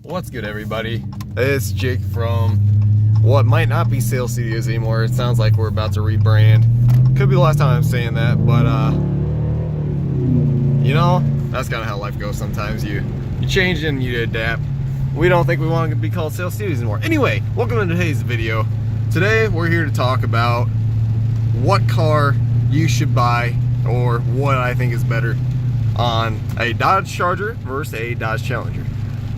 What's good, everybody? It's Jake from what might not be Sales Studios anymore. It sounds like we're about to rebrand. Could be the last time I'm saying that, but you know, that's kind of how life goes sometimes. You change and you adapt. We don't think we want to be called Sales Studios anymore. Anyway, welcome to today's video. Today we're here to talk about what car you should buy, or what I think is better on a Dodge Charger versus a Dodge Challenger.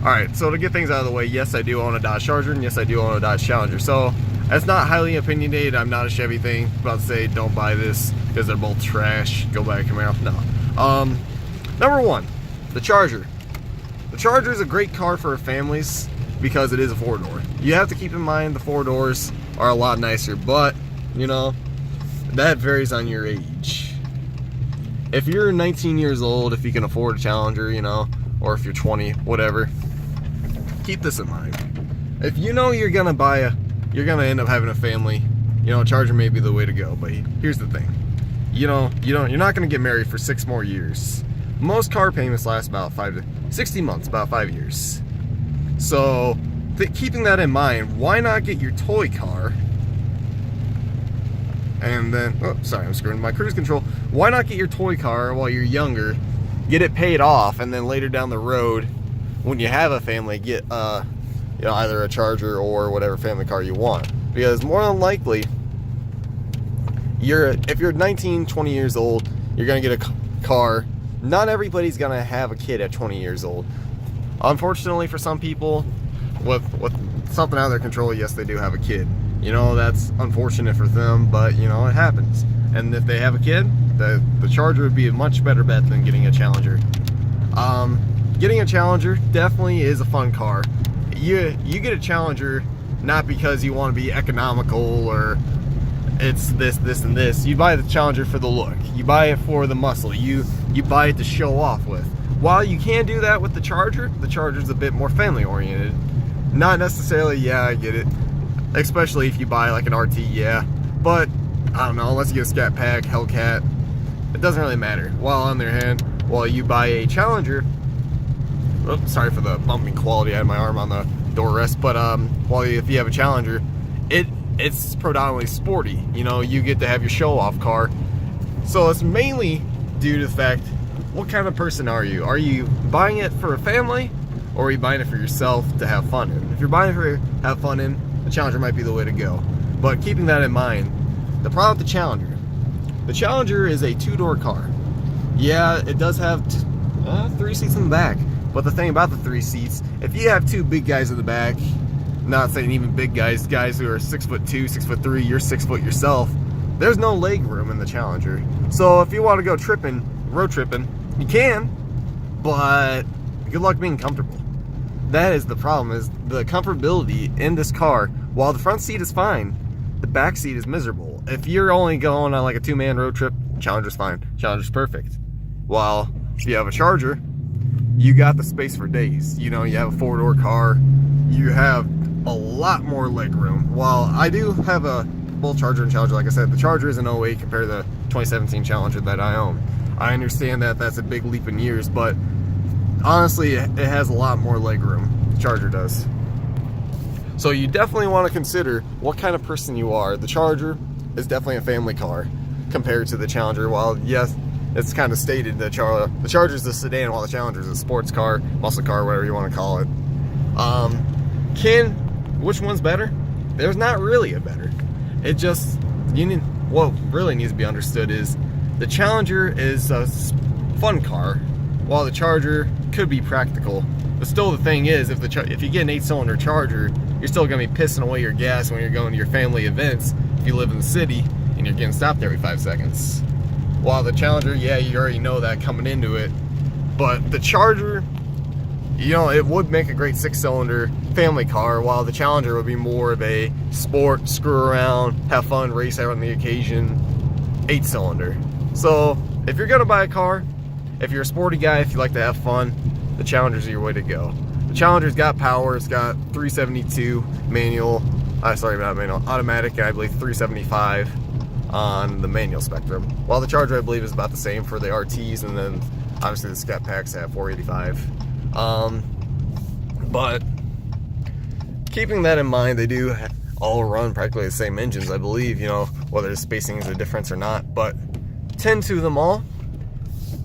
Alright, so to get things out of the way, yes, I do own a Dodge Charger, and yes, I do own a Dodge Challenger. So, that's not highly opinionated. I'm not a Chevy thing. I'm about to say, don't buy this because they're both trash. Go buy a Camaro. No. Number one, the Charger. The Charger is a great car for families because it is a four-door. You have to keep in mind the four doors are a lot nicer, but, you know, that varies on your age. If you're 19 years old, if you can afford a Challenger, you know, or if you're 20, whatever, keep this in mind. If you know you're gonna you're gonna end up having a family, you know, a Charger may be the way to go. But here's the thing, you're not gonna get married for 6 more years. Most car payments last about 5 to 60 months, about 5 years. So keeping that in mind, why not get your toy car? And then, oh, sorry, I'm screwing my cruise control. Why not get your toy car while you're younger, get it paid off, and then later down the road, when you have a family, get you know, either a Charger or whatever family car you want. Because more than likely, if you're 19, 20 years old, you're gonna get a car. Not everybody's gonna have a kid at 20 years old. Unfortunately, for some people, with something out of their control, yes, they do have a kid. You know, that's unfortunate for them, but you know, it happens. And if they have a kid, the Charger would be a much better bet than getting a Challenger. Getting a Challenger definitely is a fun car. You get a Challenger not because you want to be economical or it's this, and this. You buy the Challenger for the look. You buy it for the muscle. You buy it to show off with. While you can do that with the Charger's a bit more family oriented. Not necessarily, yeah, I get it. Especially if you buy like an RT, yeah. But, I don't know, unless you get a Scat Pack, Hellcat, it doesn't really matter. While on the other hand, while you buy a Challenger, oops, sorry for the bumping quality. I had my arm on the door rest, but if you have a Challenger, it's predominantly sporty. You know, you get to have your show-off car. So it's mainly due to the fact, what kind of person are you? Are you buying it for a family, or are you buying it for yourself to have fun in? If you're buying it for have fun in, the Challenger might be the way to go. But keeping that in mind, the problem with the Challenger is a 2-door car. Yeah, it does have 3 seats in the back. But the thing about the 3 seats, if you have 2 big guys in the back, not saying even big guys who are 6'2", 6'3", you're 6 foot yourself, there's no leg room in the Challenger. So if you want to go road tripping, you can, but good luck being comfortable. That is the problem, is the comfortability in this car. While the front seat is fine, the back seat is miserable. If you're only going on like a 2-man road trip, Challenger's fine. Challenger's perfect. While if you have a Charger, you got the space for days. You know, you have a 4-door car, you have a lot more leg room. While I do have both Charger and Challenger, like I said, the Charger is an 08 compared to the 2017 Challenger that I own. I understand that that's a big leap in years, but honestly, it has a lot more leg room. The Charger does. So you definitely want to consider what kind of person you are. The Charger is definitely a family car compared to the Challenger. While yes, it's kind of stated that the Charger is a sedan, while the Challenger is a sports car, muscle car, whatever you want to call it. Which one's better? There's not really a better. It just, what really needs to be understood is the Challenger is a fun car, while the Charger could be practical. But still, the thing is, if you get an 8-cylinder Charger, you're still going to be pissing away your gas when you're going to your family events if you live in the city and you're getting stopped every 5 seconds. While the Challenger, yeah, you already know that coming into it. But the Charger, you know, it would make a great 6-cylinder family car, while the Challenger would be more of a sport, screw around, have fun, race out on the occasion, 8-cylinder. So if you're going to buy a car, if you're a sporty guy, if you like to have fun, the Challenger's your way to go. The Challenger's got power. It's got 372 manual, sorry, not manual, automatic, and I believe 375 on the manual spectrum. While the Charger, I believe, is about the same for the RTs, and then obviously the Scat Packs have 485. But keeping that in mind, they do all run practically the same engines, I believe, you know, whether the spacing is a difference or not, but 10 to them all,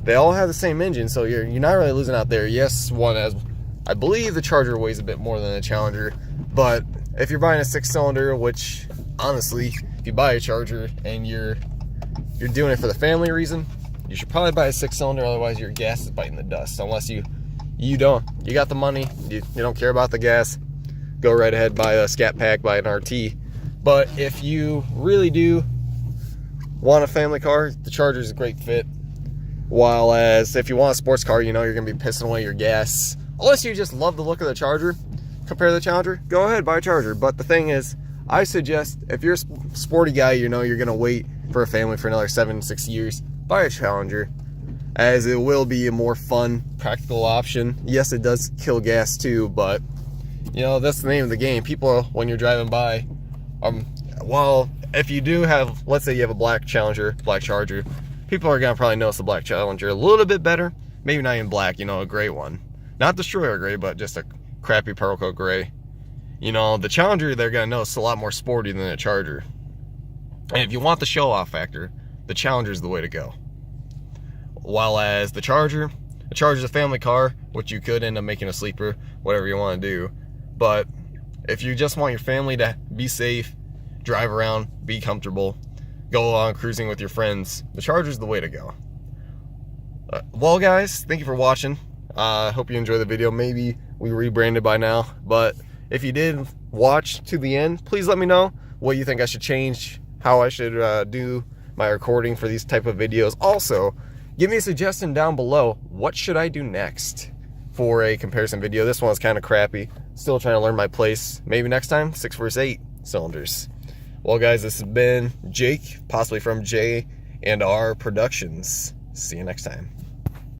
they all have the same engine, so you're not really losing out there. Yes, one has, I believe the Charger weighs a bit more than the Challenger, but if you're buying a 6-cylinder, which honestly, if you buy a Charger and you're doing it for the family reason, you should probably buy a 6-cylinder, otherwise your gas is biting the dust. Unless you got the money, you don't care about the gas, go right ahead, buy a Scat Pack, buy an RT. But if you really do want a family car, the Charger is a great fit. While as if you want a sports car, you know you're gonna be pissing away your gas. Unless you just love the look of the Charger, compare to the Challenger, go ahead, buy a Charger. But the thing is, I suggest if you're a sporty guy, you know you're gonna wait for a family for another 7-6 years, buy a Challenger, as it will be a more fun, practical option. Yes, it does kill gas too, but you know, that's the name of the game. People, when you're driving by, well, if you do have, let's say you have a black Charger, people are gonna probably notice the black Challenger a little bit better. Maybe not even black, you know, a gray one. Not Destroyer gray, but just a crappy pearl coat gray. You know, the Challenger, they're gonna notice a lot more sporty than a Charger. And if you want the show-off factor, the Challenger is the way to go. While as the Charger's a family car, which you could end up making a sleeper, whatever you want to do. But if you just want your family to be safe, drive around, be comfortable, go on cruising with your friends, the Charger's the way to go. Well, guys, thank you for watching. I hope you enjoyed the video. Maybe we rebranded by now, but if you did watch to the end, please let me know what you think I should change, how I should do my recording for these type of videos. Also, give me a suggestion down below. What should I do next for a comparison video? This one's kind of crappy. Still trying to learn my place. Maybe next time, 6 vs. 8 cylinders. Well, guys, this has been Jake, possibly from J&R Productions. See you next time.